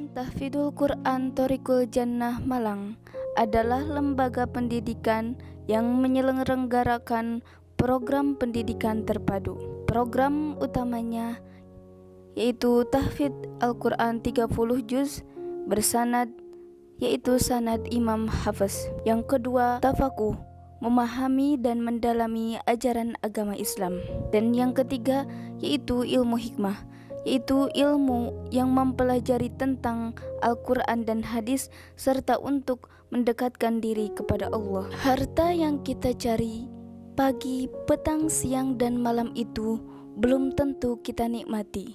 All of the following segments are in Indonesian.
Tahfidzul Quran Thoriqul Jannah Malang adalah lembaga pendidikan yang menyelenggarakan program pendidikan terpadu. Program utamanya yaitu tahfidz Al-Quran 30 juz bersanad, yaitu sanad Imam Hafiz. Yang kedua, tafakuh, memahami dan mendalami ajaran agama Islam. Dan yang ketiga yaitu ilmu hikmah, yaitu ilmu yang mempelajari tentang Al-Quran dan hadis serta untuk mendekatkan diri kepada Allah. Harta yang kita cari pagi, petang, siang, dan malam itu belum tentu kita nikmati.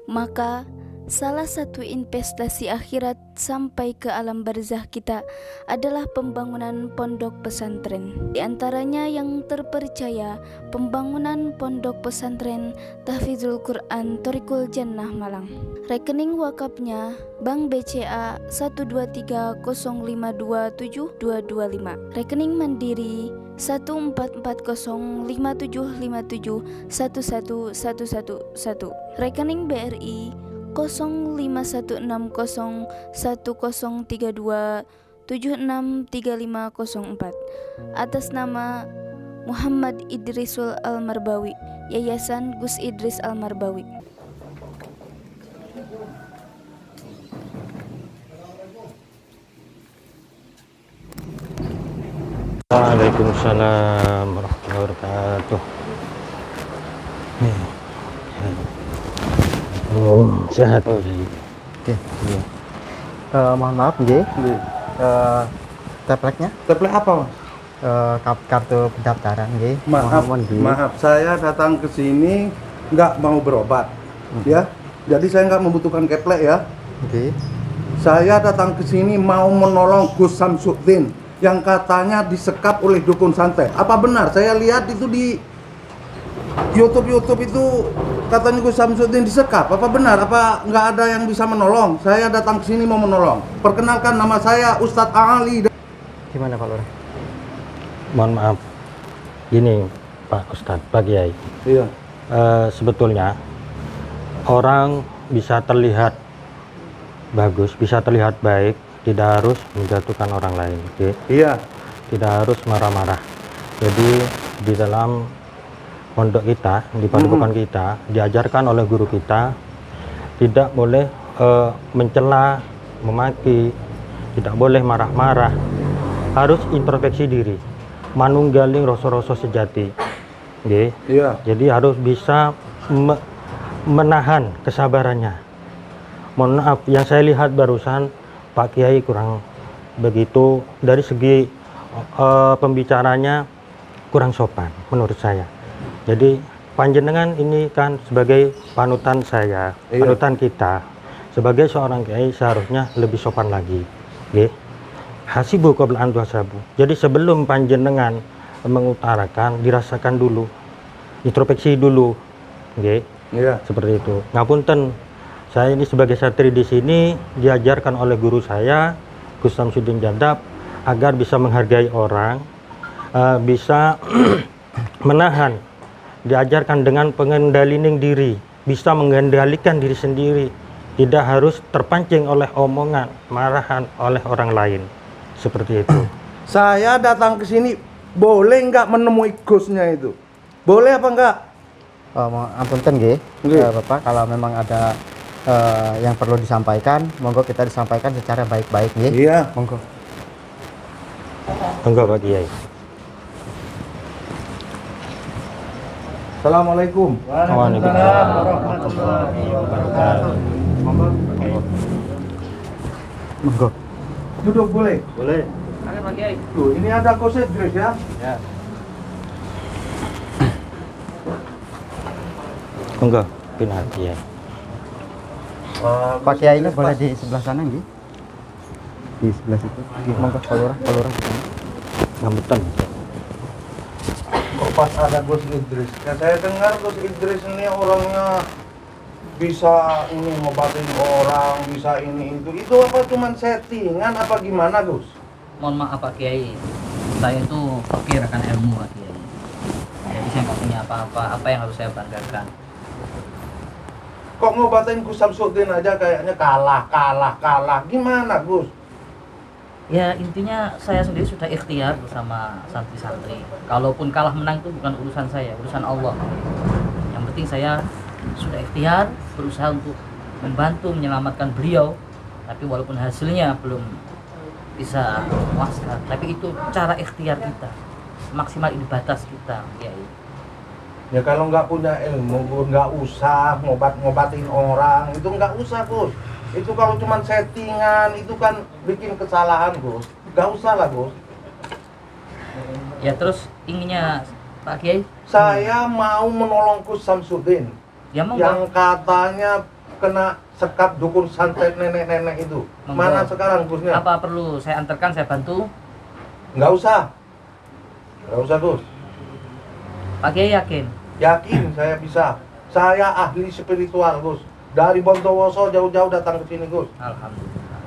Maka salah satu investasi akhirat sampai ke alam barzah kita adalah pembangunan pondok pesantren. Di antaranya yang terpercaya pembangunan pondok pesantren Tahfidzul Quran Thoriqul Jannah Malang. Rekening wakafnya Bank BCA 12305272225. Rekening Mandiri 1440575711111. Rekening BRI 05161032763504 atas nama Muhammad Idrisul Almarbawi, Yayasan Gus Idris Almarbawi. Waalaikumsalam warahmatullahi wabarakatuh. Sehat. Oke. Mohon maaf, Nggih. Tepleknya? Teplek apa, Mas? Kartu pendaftaran, nggih. Maaf, saya datang ke sini nggak mau berobat, ya. Jadi saya nggak membutuhkan keplek ya. Oke. Saya datang ke sini mau menolong Gus Samsuddin yang katanya disekap oleh dukun santet. Apa benar? Saya lihat itu di YouTube itu katanya Gus Samsuddin disekap. Apa benar? Apa nggak ada yang bisa menolong? Saya datang ke sini mau menolong. Perkenalkan, nama saya Ustadz Ali. Gimana Pak Lurah? Mohon maaf, gini Pak Ustadz, Pak Kiai. Iya. Sebetulnya orang bisa terlihat bagus, bisa terlihat baik, tidak harus menjatuhkan orang lain, okay? Iya. Tidak harus marah-marah. Jadi di dalam pondok kita, di padepokan kita, diajarkan oleh guru kita tidak boleh mencela, memaki, tidak boleh marah-marah, harus introspeksi diri, manunggaling rasa-rasa sejati, okay? Iya. Jadi harus bisa menahan kesabarannya. Mohon maaf, yang saya lihat barusan Pak Kiai kurang begitu, dari segi pembicaranya kurang sopan menurut saya. Jadi panjenengan ini kan sebagai panutan saya, panutan kita, sebagai seorang kiai seharusnya lebih sopan lagi. Nggih. Hasibu qabla an tuhasabu. Jadi sebelum panjenengan mengutarakan, dirasakan dulu, introspeksi dulu. Nggih. Iya. Seperti itu. Ngapunten, saya ini sebagai santri di sini diajarkan oleh guru saya, Gus Samsuddin Jadab, agar bisa menghargai orang, bisa menahan, diajarkan dengan pengendalian diri, bisa mengendalikan diri sendiri, tidak harus terpancing oleh omongan, marahan oleh orang lain. Seperti itu. Saya datang ke sini boleh nggak menemui Gusnya itu? Boleh apa enggak? Ampunten, nggih. Nggih. Bapak, kalau memang ada yang perlu disampaikan, monggo kita disampaikan secara baik-baik, nggih. Iya. Monggo. Enggak Pak Kiai. Assalamualaikum. Waalaikumsalam warahmatullahi wabarakatuh. Monggo. Duduk boleh? Boleh. Tuh, ini ada Gus Idris ya. Ya. Enggak, pindah ya. Pak Kiai ini boleh di sebelah sana, nggih. Di sebelah situ. Monggo Pak Lurah, Pak Lurah. Ngapunten. Kok pas ada Gus Idris? Ya, saya dengar Gus Idris ini orangnya bisa ini ngobatin orang, bisa ini itu. Itu apa cuman settingan apa gimana, Gus? Mohon maaf Pak Kiai, saya itu fakir akan ilmu Pak Kiai. Jadi saya nggak punya apa-apa, apa yang harus saya banggakan. Kok ngobatin Gus Samsudin aja kayaknya kalah. Gimana Gus? Ya intinya saya sendiri sudah ikhtiar bersama santri-santri. Kalaupun kalah menang itu bukan urusan saya, urusan Allah. Yang penting saya sudah ikhtiar, berusaha untuk membantu menyelamatkan beliau. Tapi walaupun hasilnya belum bisa memuaskan, tapi itu cara ikhtiar kita, maksimal ini batas kita, Kiai. Ya kalau nggak punya ilmu, Gus, nggak usah ngobatin orang, itu nggak usah Gus. Itu kalau cuma settingan, itu kan bikin kesalahan Gus. Nggak usah lah Gus. Ya terus inginnya Pak Kiai? Saya mau menolong Gus Samsudin Ya mau yang katanya kena sekap dukun santet nenek-nenek itu. Monggo. Mana sekarang Gusnya? Apa perlu saya antarkan, saya bantu? Nggak usah Gus. Pak Kiai yakin? Yakin saya bisa. Saya ahli spiritual Gus. Dari Bondowoso jauh-jauh datang ke sini Gus. Alhamdulillah.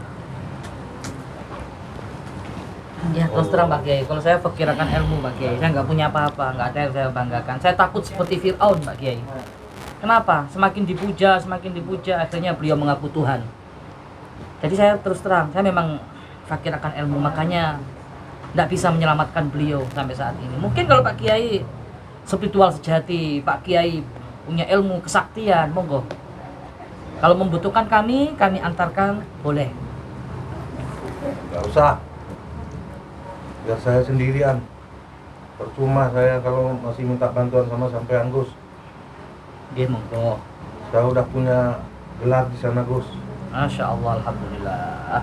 Ya terus terang Pak Kiai, kalau saya perkirakan ilmu Pak Kiai, saya nggak punya apa-apa, nggak ada yang saya banggakan. Saya takut seperti Fir'aun Pak Kiai. Kenapa? Semakin dipuja, akhirnya beliau mengaku Tuhan. Jadi saya terus terang, saya memang fakir akan ilmu, makanya tidak bisa menyelamatkan beliau sampai saat ini. Mungkin kalau Pak Kiai spiritual sejati, Pak Kiai punya ilmu kesaktian, monggo. Kalau membutuhkan kami antarkan, boleh. Nggak usah. Biar saya sendirian. Percuma saya kalau masih minta bantuan sama sampean Gus. Dia monggo. Saya udah punya gelar di sana Gus. Masya Allah, alhamdulillah.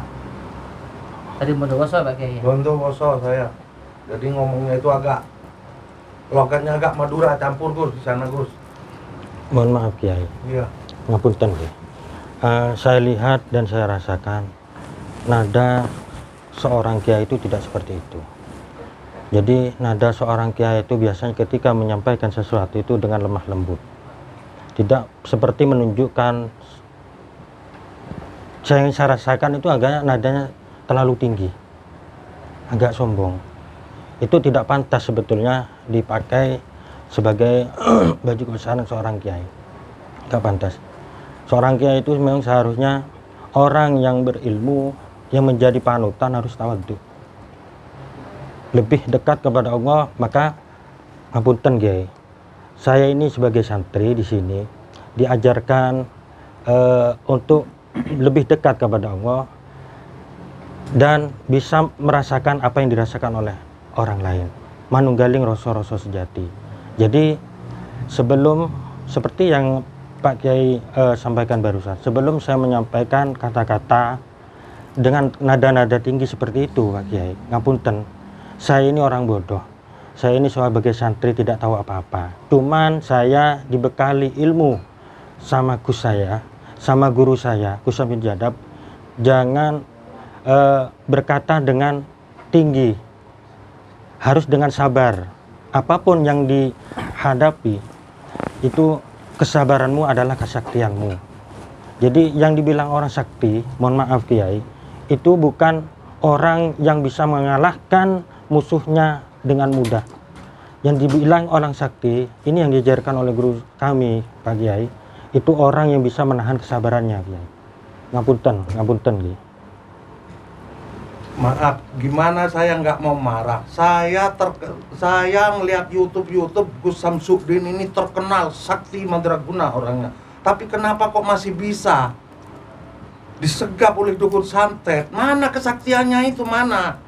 Tadi Bondowoso Pak Kiai. Bondowoso saya. Jadi ngomongnya itu agak logatnya agak Madura campur Gus di sana Gus. Mohon maaf Kiai, Iya. ngapunten Ki. Saya lihat dan saya rasakan nada seorang kiai itu tidak seperti itu. Jadi nada seorang kiai itu biasanya ketika menyampaikan sesuatu itu dengan lemah lembut, tidak seperti menunjukkan. Yang saya rasakan itu agaknya nadanya terlalu tinggi, agak sombong. Itu tidak pantas sebetulnya dipakai sebagai baju kebesaran seorang kiai. Tidak pantas. Seorang kiai itu memang seharusnya orang yang berilmu, yang menjadi panutan harus tawadhu, lebih dekat kepada Allah. Maka ngapunten Kiai, saya ini sebagai santri di sini diajarkan untuk lebih dekat kepada Allah dan bisa merasakan apa yang dirasakan oleh orang lain, manunggaling rasa-rasa sejati. Jadi sebelum seperti yang Pak Kiai sampaikan barusan, sebelum saya menyampaikan kata-kata dengan nada-nada tinggi seperti itu Pak Kiai, ngapunten, saya ini orang bodoh, saya ini sebagai santri tidak tahu apa-apa, cuman saya dibekali ilmu sama Gus saya, sama guru saya, Gus Samsudin Jadab. Jangan berkata dengan tinggi, harus dengan sabar. Apapun yang dihadapi itu kesabaranmu adalah kesaktianmu. Jadi yang dibilang orang sakti, mohon maaf Kiai, itu bukan orang yang bisa mengalahkan musuhnya dengan mudah. Yang dibilang orang sakti, ini yang diajarkan oleh guru kami Pak Kiai, itu orang yang bisa menahan kesabarannya Kiai. Ngapunten Kiai. Maaf, gimana saya nggak mau marah. Saya ngeliat YouTube Gus Samsudin ini terkenal sakti mandraguna orangnya. Tapi kenapa kok masih bisa disegap oleh dukun santet? Mana kesaktiannya itu, mana?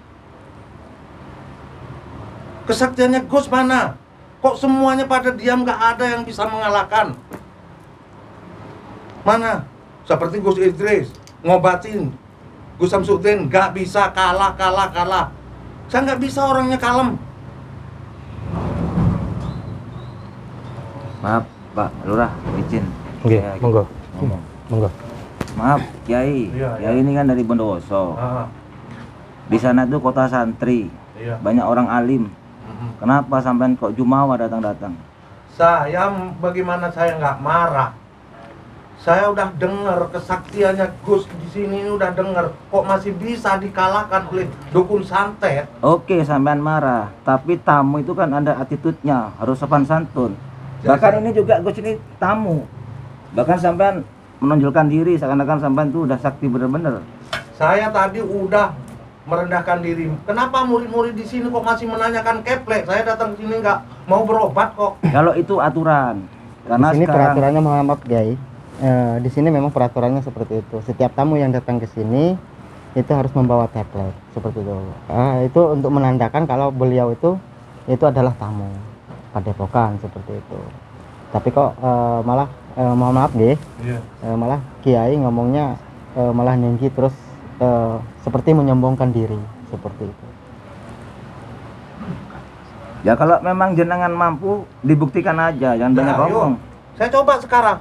Kesaktiannya Gus mana? Kok semuanya pada diam, nggak ada yang bisa mengalahkan? Mana? Seperti Gus Idris ngobatin Gus Samsudin, nggak bisa, kalah. Saya nggak bisa orangnya kalem. Maaf Pak Lurah, izin. Oke, Saya monggo. ngomong. Monggo. Maaf Kiai, Iya, Kiai ini kan dari Bondowoso. Ah, Di sana tuh kota santri, iya. banyak orang alim. Kenapa sampean kok jumawa datang-datang? Saya, bagaimana saya nggak marah? Saya udah dengar kesaktiannya Gus di sini, ini udah dengar. Kok masih bisa dikalahkan oleh dukun santet? Oke, sampean marah, tapi tamu itu kan ada attitude-nya, harus sopan santun. Ya, Bahkan ini juga Gus ini tamu. Bahkan sampean menonjolkan diri seakan-akan sampean tuh udah sakti bener-bener. Saya tadi udah merendahkan diri. Kenapa murid-murid di sini kok masih menanyakan keplek? Saya datang ke sini nggak mau berobat kok. Kalau itu aturan. Karena Di sini sekarang peraturannya Muhammad Kiai. Di sini memang peraturannya seperti itu. Setiap tamu yang datang ke sini itu harus membawa tablet seperti itu. Itu untuk menandakan kalau beliau itu adalah tamu padepokan seperti itu. Tapi kok malah mohon maaf nggih, malah Kiai ngomongnya malah ninggi terus seperti menyombongkan diri seperti itu. ya kalau memang jenengan mampu dibuktikan aja, jangan banyak Nah, ngomong. Saya coba sekarang.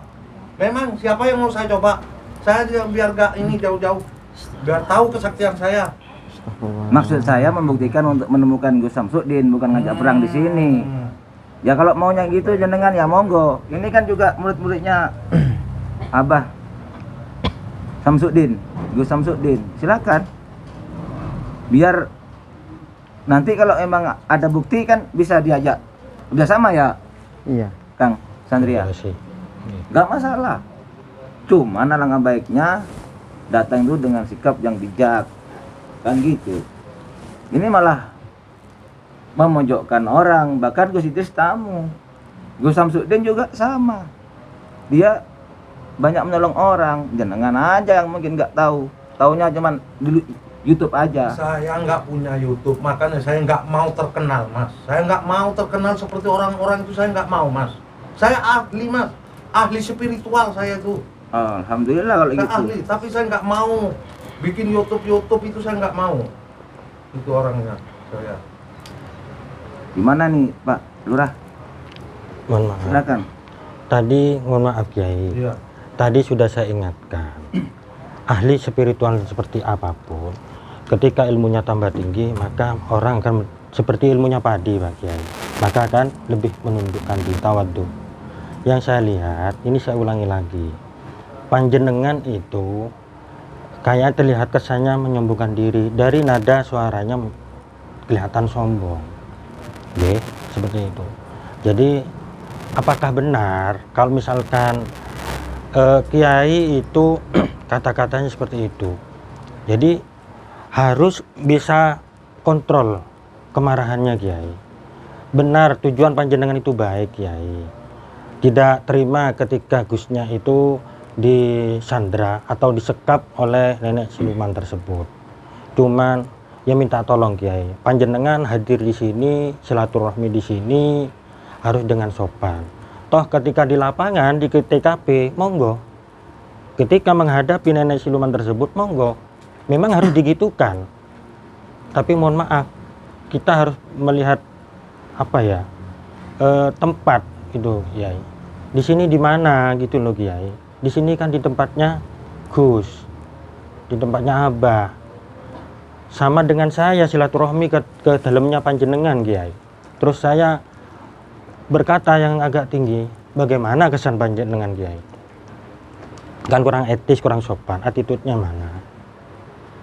Memang siapa yang mau saya coba? Saya biar gak ini jauh-jauh. Biar tahu kesaktian saya. Maksud saya membuktikan untuk menemukan Gus Samsudin, bukan ngajak perang di sini. Ya kalau maunya gitu jenengan ya monggo. Ini kan juga murid-muridnya Abah Samsudin, Gus Samsudin. Silakan. Biar nanti kalau emang ada bukti kan bisa diajak bersama ya, Iya. Kang Sandria. Terima kasih. Gak masalah. Cuman alangkah baiknya datang itu dengan sikap yang bijak. Kan gitu. Ini malah memojokkan orang, bahkan Gus Idris tamu. Gus Samsudin juga sama. Dia banyak menolong orang, jenengan aja yang mungkin nggak tahu. Taunya cuman dulu YouTube aja. Saya nggak punya YouTube, makanya saya nggak mau terkenal, Mas. Saya nggak mau terkenal seperti orang-orang itu, saya nggak mau, Mas. Saya ahli, Mas. Ahli spiritual saya tuh. Alhamdulillah kalau Saya gitu. ahli, tapi saya nggak mau bikin YouTube itu, saya nggak mau. Itu orangnya, saya. Gimana nih Pak Lurah? Mohon maaf. Silakan. Tadi mohon maaf Kiai. Iya. Tadi sudah saya ingatkan. Ahli spiritual seperti apapun, ketika ilmunya tambah tinggi, maka orang akan seperti ilmunya padi, Pak Kiai. Maka akan lebih menundukkan diri, tawadhu. Yang saya lihat, ini saya ulangi lagi. Panjenengan itu kayak terlihat kesannya menyombongkan diri. Dari nada suaranya kelihatan sombong. Oke, seperti itu. Jadi apakah benar kalau misalkan Kiai itu kata-katanya seperti itu? Jadi harus bisa kontrol kemarahannya Kiai. Benar tujuan panjenengan itu baik Kiai. Tidak terima ketika Gusnya itu disandra atau disekap oleh nenek siluman tersebut. Cuman ya minta tolong Kiai, panjenengan hadir di sini, silaturahmi di sini harus dengan sopan. Toh ketika di lapangan di TKP monggo. Ketika menghadapi nenek siluman tersebut monggo. Memang harus digitukan. Tapi mohon maaf, kita harus melihat apa ya? Tempat itu Kiai. Di sini di mana gitu loh Kiai. Di sini kan di tempatnya Gus. Di tempatnya Abah. Sama dengan saya silaturahmi ke dalamnya panjenengan Kiai. Terus saya berkata yang agak tinggi, bagaimana kesan panjenengan Kiai? Kan kurang etis, kurang sopan, attitude-nya mana?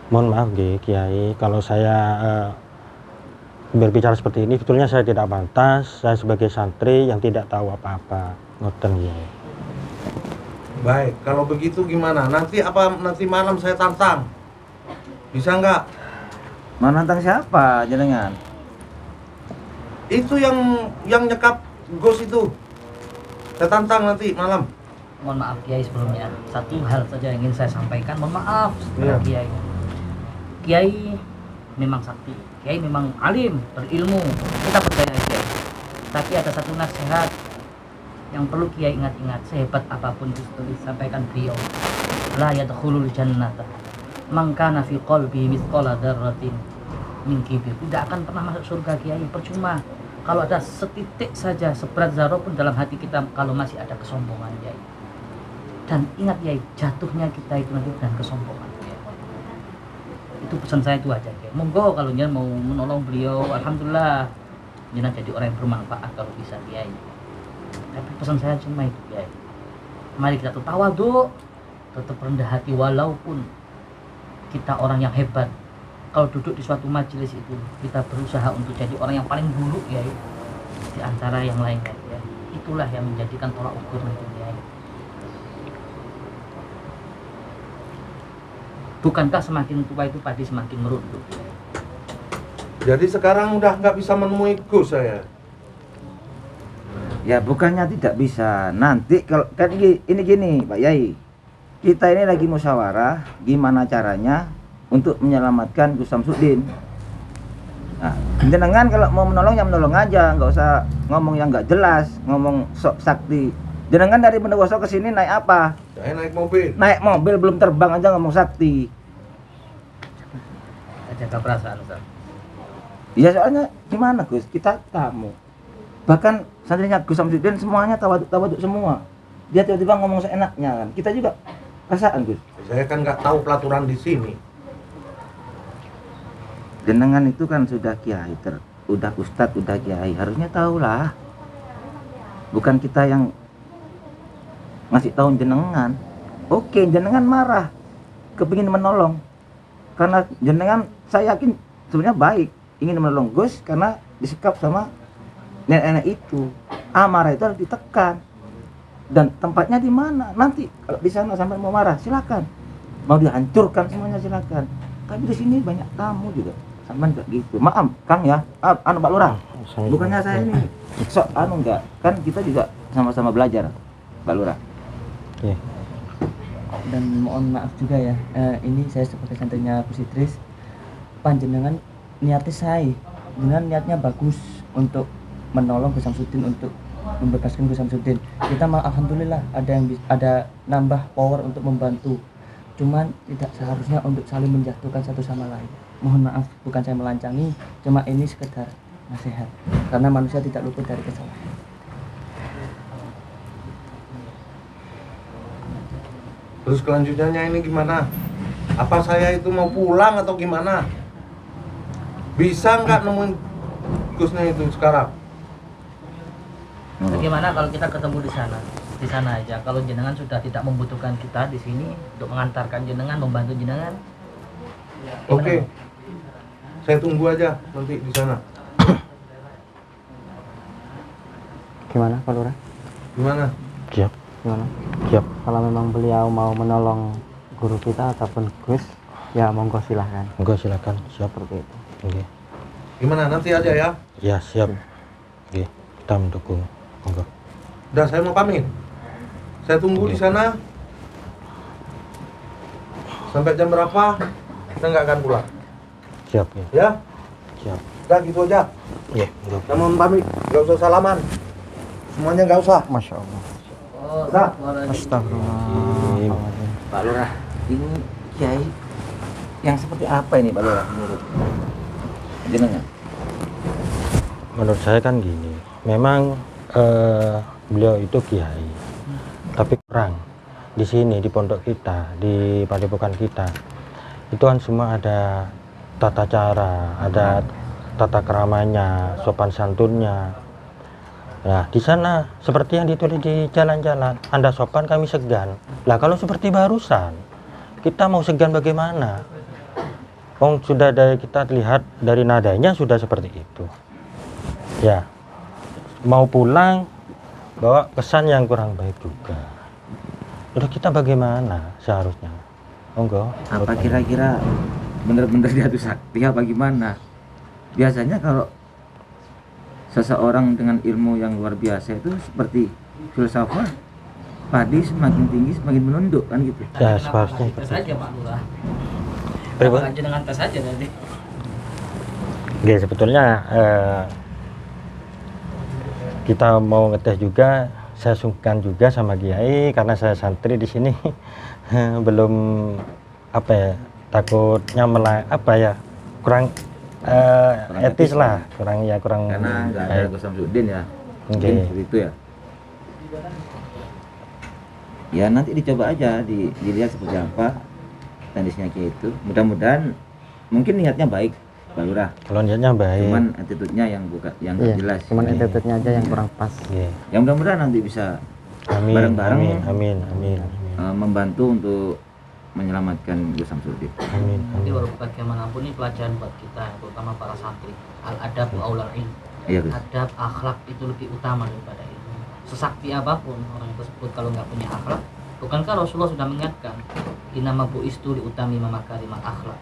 Mohon maaf Kiai, kalau saya berbicara seperti ini, sebetulnya saya tidak pantas. Saya sebagai santri yang tidak tahu apa-apa. Ngoten Kiai. Baik, kalau begitu gimana? Nanti malam saya tantang. Bisa nggak? Menantang siapa jenengan? Itu yang nyekap Gus itu. Saya tantang nanti malam. Mohon maaf Kiai sebelumnya. Satu hal saja yang ingin saya sampaikan. Mohon maaf kepada Kiai. Kiai memang sakti. Kiai memang alim, berilmu. Kita percaya Kiai. Tapi ada satu nasihat yang perlu Kiai ingat-ingat. Sehebat apapun itu disampaikan beliau. La yadkhulul jannata man kana fi qalbi mithqala dzarratin min kibir. Tidak akan pernah masuk surga Kiai. Percuma kalau ada setitik saja, seberat zarah pun dalam hati kita kalau masih ada kesombongan Kiai. Dan ingat Kiai, jatuhnya kita itu nanti dengan kesombongan Kiai. Itu pesan saya itu aja Kiai. Monggo kalau jangan mau menolong beliau, alhamdulillah jangan jadi orang yang bermanfaat kalau bisa Kiai. Tapi pesan saya cuma itu Kiai. Mari kita tetap tawadhu, tetap rendah hati walaupun kita orang yang hebat. Kalau duduk di suatu majelis itu kita berusaha untuk jadi orang yang paling buruk Kiai di antara yang lainnya Kiai. Itulah yang menjadikan tolak ukur itu Kiai. Bukankah semakin tua itu padi semakin merunduk? Jadi sekarang udah nggak bisa menemui Gus saya. Ya bukannya tidak bisa. Nanti kalau kan ini gini Pak Yai, kita ini lagi musyawarah gimana caranya untuk menyelamatkan Gus Samsudin. Nah, jenengan kalau mau menolong ya menolong aja, nggak usah ngomong yang nggak jelas, ngomong sok sakti. Jenengan dari Bondowoso ke sini naik apa? Saya naik mobil. Naik mobil belum terbang aja ngomong sakti. Jaga perasaan, Ustaz. Ya soalnya gimana Gus, kita tamu. Bahkan santrinya Gus Samsudin semuanya tawaduk semua. Dia tiba-tiba ngomong seenaknya kan. Kita juga perasaan Gus. Saya kan nggak tahu pelaturan di sini. Jenengan itu kan sudah kiai, udah ustadz, udah kiai, harusnya tahulah. Bukan kita yang ngasih tahu jenengan. Oke, jenengan marah, kepingin menolong, karena jenengan saya yakin sebenarnya baik, ingin menolong Gus karena disekap sama nenek-nenek itu. Amarah itu harus ditekan. Dan tempatnya di mana? Nanti kalau di sana sampai mau marah, silakan. Mau dihancurkan semuanya silakan. Tapi di sini banyak tamu juga. Sama enggak gitu. Maaf, Kang ya. Pak Lurah. Bukannya saya ini sok enggak. Kan kita juga sama-sama belajar, Pak Lurah. Iya. Dan mohon maaf juga ya, ini saya sebagai santrinya Gus Idris, panjenengan niatnya saya, dengan niatnya bagus untuk menolong Gus Samsudin, untuk membebaskan Gus Samsudin. Kita alhamdulillah ada nambah power untuk membantu. Cuman tidak seharusnya untuk saling menjatuhkan satu sama lain. Mohon maaf, bukan saya melancangi, cuma ini sekedar nasihat. Karena manusia tidak luput dari kesalahan. Terus kelanjutannya ini gimana? Apa saya itu mau pulang atau gimana? Bisa nggak nemuin Gusnya itu sekarang? Bagaimana kalau kita ketemu di sana? Di sana aja. Kalau jenengan sudah tidak membutuhkan kita di sini untuk mengantarkan jenengan, membantu jenengan. Oke. Saya tunggu aja nanti di sana. Gimana Pak Lurah? Gimana? Siap. Gimana? Siap. Kalau memang beliau mau menolong guru kita ataupun Gus, ya monggo silahkan. Monggo silakan. Siap. Seperti itu. Oke. Gimana nanti aja ya? Ya, siap. Oke. Kita mendukung. Monggo. Udah saya mau pamit. Saya tunggu di sana. Sampai jam berapa? Saya nggak akan pulang. Siap ya. Ya? Siap. Udah gitu aja. Iya, monggo. Saya mau pamit. Nggak usah salaman. Semuanya nggak usah. Masya Allah. Oh, Udah. Astagfirullah. Pak Lurah, ini kiai yang seperti apa ini Pak Lurah menurut jenengan? Menurut saya kan gini, memang beliau itu kiai, tapi kurang di sini di pondok kita, di padepokan kita itu kan semua ada tata cara, ada tata keramanya, sopan santunnya. Nah, di sana seperti yang ditulis di jalan-jalan, Anda sopan kami segan. Lah kalau seperti barusan, kita mau segan bagaimana? Sudah dari kita lihat dari nadanya sudah seperti itu. Ya, mau pulang bawa kesan yang kurang baik juga. Udah kita bagaimana seharusnya? Monggo. Apa kira-kira benar-benar dia tuh sakti apa gimana? Biasanya kalau seseorang dengan ilmu yang luar biasa itu seperti filsafat, padi semakin tinggi semakin menunduk kan gitu. Ya, seharusnya tes aja Pak Lurah. Berapa? Apakah jenengan tes aja nanti? Oke, sebetulnya kita mau ngetes juga, saya sungkan juga sama Kiai karena saya santri di sini belum apa ya, takutnya kurang etis lah, kurang Karena nggak ada Gus Samsudin ya. Oke. Mungkin seperti itu ya. Ya nanti dicoba aja dilihat seperti apa teknisnya kayak itu. Mudah-mudahan mungkin niatnya baik Pak Lurah. Kalau niatnya baik. Cuman attitude-nya yang yang Iya, jelas. cuman attitude-nya aja yang kurang pas. Iya. Ya mudah-mudahan nanti bisa Amin, bareng-bareng amin. membantu untuk menyelamatkan Gus Samsudin. Amin. Jadi walaupun bagaimanapun ini pelajaran buat kita, terutama para santri. Al-adab wa aulal ilm. Iya Gus. Adab, akhlak itu lebih utama daripada ilmu. Sesakti apapun orang tersebut kalau nggak punya akhlak, Bukankah Rasulullah sudah mengingatkan inama bu'istu li utami makarimal akhlak.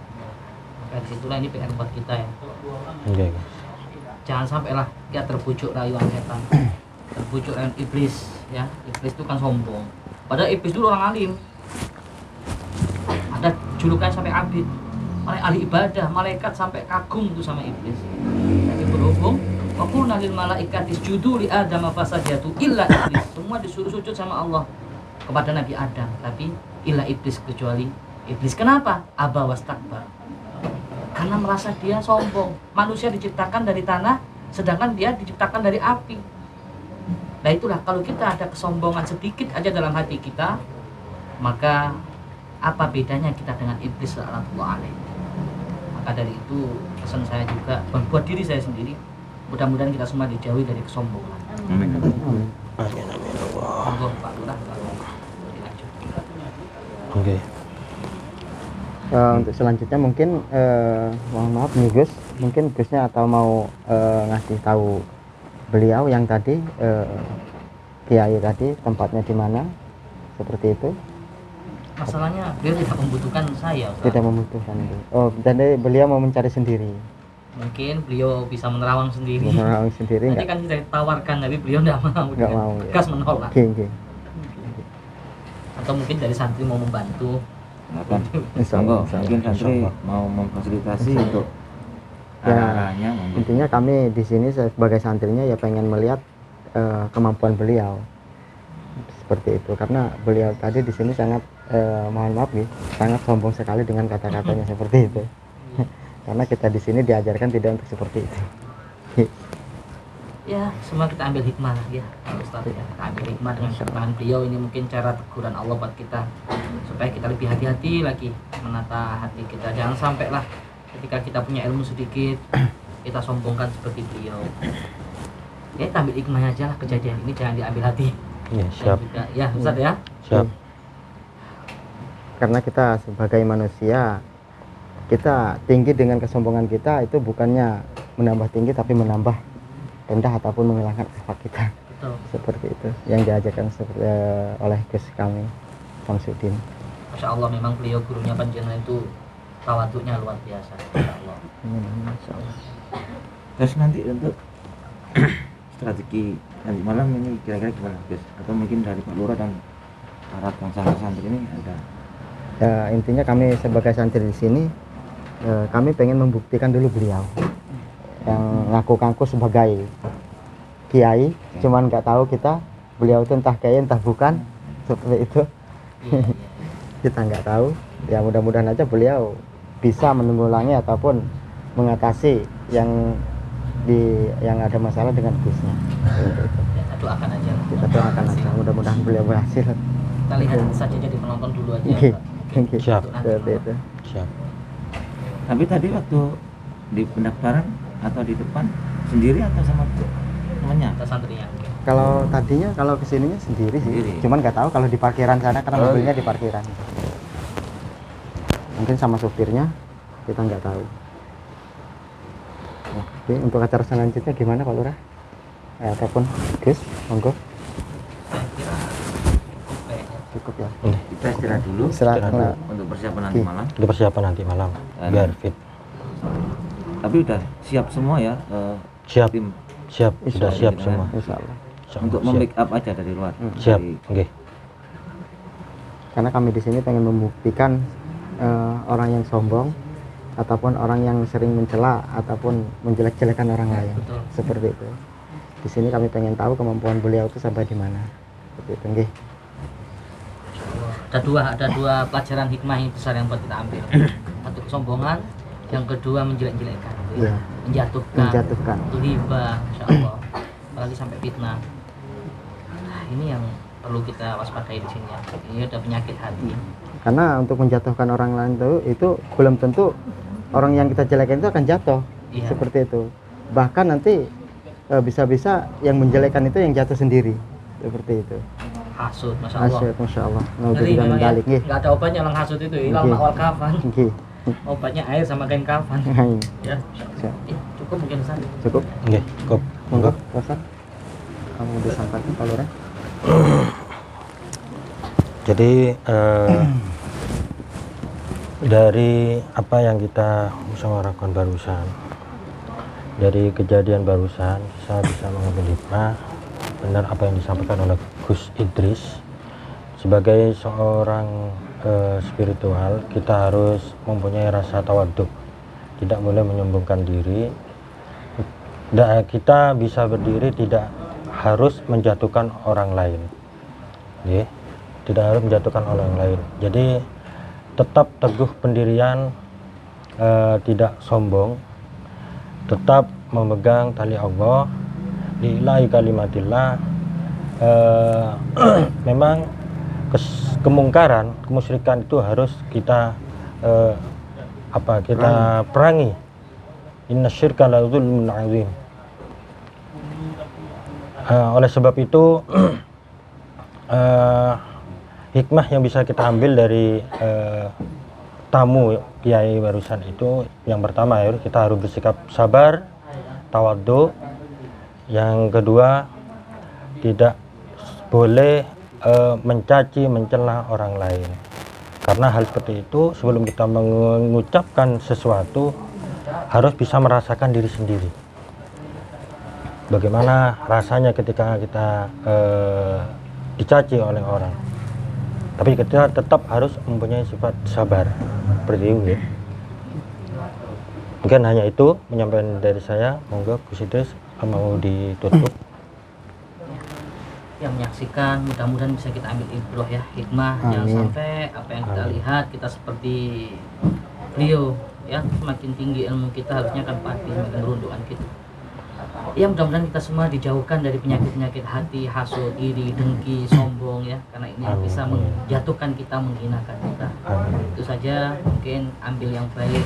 Maka disitulah ini PR buat kita ya. Oke. Jangan sampailah kita terbujuk rayuan setan, terbujuk rayuan iblis ya. Iblis itu kan sombong, padahal iblis dulu orang alim, ada julukan sampai abid, ahli ibadah, malaikat sampai kagum itu sama iblis. Tapi berhubung waqulna lil malaikati isjudu li adama fasajadu illa iblis, semua disuruh sujud sama Allah kepada Nabi Adam, tapi illa iblis, kecuali iblis. Kenapa? Aba wastakbar, karena merasa dia sombong. Manusia diciptakan dari tanah, sedangkan dia diciptakan dari api. Nah itulah, kalau kita ada kesombongan sedikit aja dalam hati kita, maka apa bedanya kita dengan iblis laknatullah alaih. Maka dari itu pesan saya juga buat diri saya sendiri, mudah-mudahan kita semua dijauhi dari kesombongan. Amin. Monggo Pak Lurah, kalau dilanjut. Oke. Untuk selanjutnya mungkin mohon maaf nih Gus, mungkin Gusnya atau mau ngasih tahu beliau yang tadi Kiai tadi tempatnya di mana, seperti itu. Masalahnya beliau tidak membutuhkan saya, Ustaz. Tidak membutuhkan itu. Oh, jadi beliau mau mencari sendiri. Mungkin beliau bisa menerawang sendiri. Menerawang sendiri Nanti enggak? kan kita tawarkan, tapi beliau tidak mau. Nggak dia mau, ya. tegas menolak. Oke. Atau mungkin dari santri mau membantu. Silakan. Insya Monggo, Allah. mungkin santri mau memfasilitasi untuk Ya, arah-arahnya. Monggo. intinya kami di sini sebagai santrinya ya pengen melihat kemampuan beliau seperti itu, karena beliau tadi di sini sangat mohon maaf nih, sangat sombong sekali dengan kata-katanya seperti itu. Karena kita di sini diajarkan tidak untuk seperti itu. Ya, semua kita ambil hikmah lah ya, Pak Ustaz ya. Kita ambil hikmah dengan keterangan beliau. Ini mungkin cara teguran Allah buat kita, supaya kita lebih hati-hati lagi menata hati kita. Jangan sampai lah ketika kita punya ilmu sedikit, kita sombongkan seperti beliau. Ya, kita ambil hikmahnya aja lah kejadian ini, jangan diambil hati. Ya, Dan siap. juga, ya Ustaz ya. Siap. Karena kita sebagai manusia, kita tinggi dengan kesombongan kita itu bukannya menambah tinggi tapi menambah rendah ataupun menghilangkan akhlak kita. Betul. Seperti itu yang diajarkan oleh Gus kami Samsudin. Masya Allah, memang beliau gurunya panjenengan itu tawaduknya luar biasa. Masya Allah. Masya Allah. Terus nanti untuk strategi nanti malam ini kira-kira gimana Gus? Atau mungkin dari Pak Lurah dan para santri-santri ini ada? Ya, intinya kami sebagai santri di sini, kami pengen membuktikan dulu beliau yang ngaku-ngaku sebagai kiai, cuman nggak tahu kita beliau itu entah kiai entah bukan, seperti itu. Iya, iya. Kita nggak tahu. Ya mudah-mudahan aja beliau bisa menanggulangi ataupun mengatasi yang ada masalah dengan Gusnya. Seperti itu. Kita doakan aja lah. Kita doakan aja, mudah-mudahan beliau berhasil. Kita lihat saja jadi penonton dulu aja. Oke. Pak. Siap. Seperti itu. Siap. Tapi tadi waktu di pendaftaran atau di depan sendiri atau sama temannya? Kita santrinya. Kalau tadinya kalau kesininya sendiri sih, Sendiri. cuman nggak tahu kalau di parkiran sana karena Oh, mobilnya di parkiran. Mungkin sama supirnya, kita nggak tahu. Oke, untuk acara selanjutnya gimana Pak Lurah? Ataupun Gus, monggo, Saya kira cukup kayaknya. cukup ya. Kita istirahat dulu Istirahat. untuk persiapan nanti Oke. malam. Itu persiapan nanti malam biar fit. Tapi udah siap semua ya Siap. tim Siap. Sudah Insya siap Allah. semua. Insya Allah. Insya Allah, untuk siap. membackup aja dari luar. Siap. Dari- Oke. Karena kami di sini pengen membuktikan orang yang sombong ataupun orang yang sering mencela ataupun menjelek-jelekan orang lain. Betul. Seperti itu. Di sini kami pengen tahu kemampuan beliau itu sampai di mana. Seperti itu, nggih. Ada dua pelajaran hikmah yang besar yang buat kita ambil. Satu kesombongan, yang kedua menjelek-jelekkan, Iya. Menjatuhkan. itu hibah, Masya Allah. Apalagi sampai fitnah. Nah, ini yang perlu kita waspadai di sini ya. Ini udah penyakit hati. Karena untuk menjatuhkan orang lain itu belum tentu orang yang kita jelekan itu akan jatuh. Iya. Seperti itu. Bahkan nanti bisa-bisa yang menjelekan itu yang jatuh sendiri. Seperti itu. Hasud, Masya Allah. Asyik, Masya Allah. Jadi Naudzubillah min memang ya, dzalik, nggih. nggak ada obatnya orang hasud itu, hilang Nggih. awal kafan. Nggih. Obatnya air sama kain kafan. Ya, Siap. cukup mungkin Ustaz. Cukup. Oke. Cukup. Monggo, Ustaz. Kamu disampaikan Pak Lurah. Jadi dari apa yang kita musyawarahkan barusan, dari kejadian barusan, saya bisa mengambil hikmah benar apa yang disampaikan oleh Gus Idris. Sebagai seorang spiritual, kita harus mempunyai rasa tawaduk, tidak boleh menyombongkan diri. Kita bisa berdiri tidak harus menjatuhkan orang lain, tidak harus menjatuhkan orang lain. Jadi tetap teguh pendirian, tidak sombong, tetap memegang tali Allah, lillahi kalimatillah. Memang kemungkaran, kemusyrikan itu harus kita kita perangi. Innasyirka la dzulmun adzim. Oleh sebab itu hikmah yang bisa kita ambil dari tamu kiai barusan itu, yang pertama ya, kita harus bersikap sabar, tawadhu. Yang kedua, tidak boleh mencaci, mencela orang lain. Karena hal seperti itu, sebelum kita mengucapkan sesuatu, harus bisa merasakan diri sendiri. Bagaimana rasanya ketika kita dicaci oleh orang. Tapi kita tetap harus mempunyai sifat sabar. Seperti itu ya. Mungkin hanya itu penyampaian dari saya. Monggo Gus Idris mau ditutup. Yang menyaksikan, mudah-mudahan bisa kita ambil ibroh ya, hikmah. Jangan sampai apa yang kita lihat kita seperti beliau ya. Semakin tinggi ilmu kita, harusnya kan pasti semakin merundukkan kita. Ya, mudah-mudahan kita semua dijauhkan dari penyakit-penyakit hati, hasud, iri, dengki, sombong ya, karena ini bisa menjatuhkan kita, menghinakan kita. Itu saja, mungkin ambil yang baik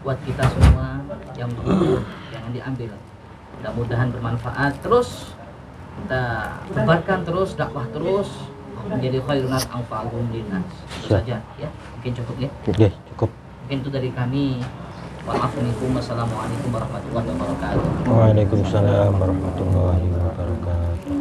buat kita semua, yang buruk jangan diambil. Mudah-mudahan bermanfaat. Terus kita tebarkan terus, dakwah terus, menjadi khairun nas anfa'uhum linnas. Itu saja ya, mungkin cukup ya. Cukup. Mungkin itu dari kami. Wassalamualaikum warahmatullahi wabarakatuh. Waalaikumsalam warahmatullahi wabarakatuh.